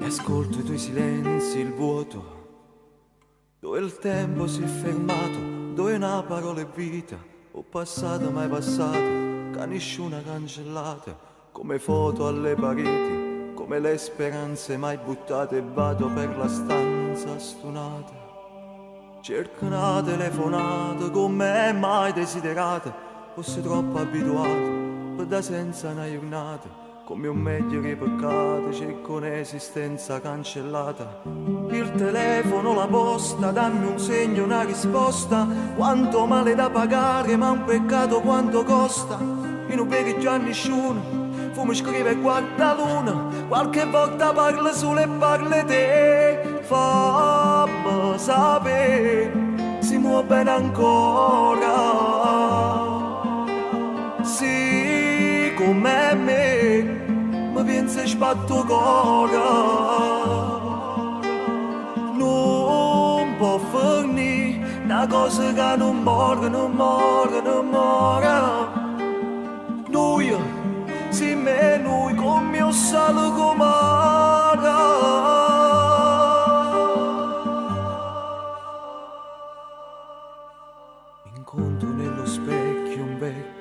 Ascolto i tuoi silenzi, il vuoto, dove il tempo si è fermato, dove una parola è vita, o passata mai passata, che nessuna cancellata, come foto alle pareti, come le speranze mai buttate, e vado per la stanza stonata. Cerco una telefonata come mai desiderata, fosse troppo abituato, per da senza una giornata. Come un meglio che peccato, cerco un'esistenza cancellata. Il telefono, la posta, dammi un segno, una risposta. Quanto male da pagare, ma un peccato quanto costa. Io non vedo già nessuno, fumo scrive e guarda luna. Qualche volta parla solo e parla te. Fammi sapere, si muove bene ancora. Sì, come me. Ma pensa spatto cuore, non può finire una cosa che non muore, non muore, non muore. Noi, sì me noi, come un sale com'ara. Incontro nello specchio un vecchio,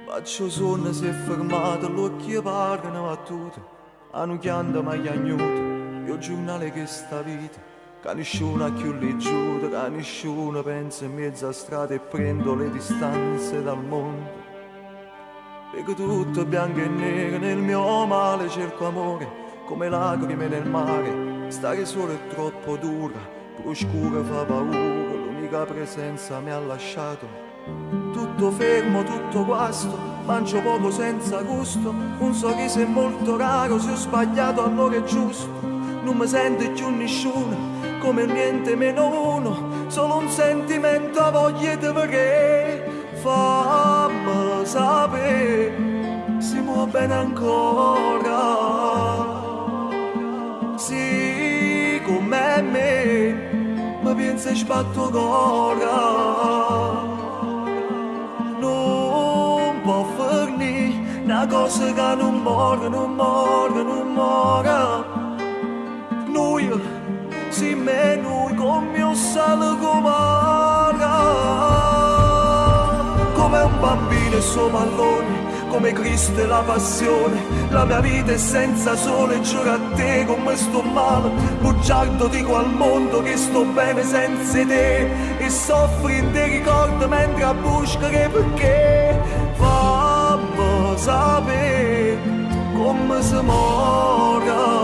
faccio sonno, si è fermato, l'occhio parlano battute, hanno chianta ma chiagnuto, io giornale che sta vita, che nessuno ha più leggiuto, che nessuno pensa in mezzo a strada e prendo le distanze dal mondo. Vedo tutto bianco e nero, nel mio male cerco amore, come lacrime nel mare, stare solo è troppo dura, pure scura fa paura, l'unica presenza mi ha lasciato. Tutto fermo, tutto guasto, mangio poco senza gusto, un sorriso è molto raro, se ho sbagliato allora è giusto, non mi sento più nessuno, come niente meno uno, solo un sentimento a voglia di vedere, fammi sapere, si muove bene ancora, sì, come me, ma pensa sbatto cuore. Può finire una cosa che non muore, non muore, non muore. Noi, sì me noi, come un sale com'ara. Come un bambino e suo pallone, come Cristo e la passione. La mia vita è senza sole, giuro a te come sto male. Bugiardo dico al mondo che sto bene senza te. E soffri in te ricordo mentre a buscare perché. Fammi sapere come si muore.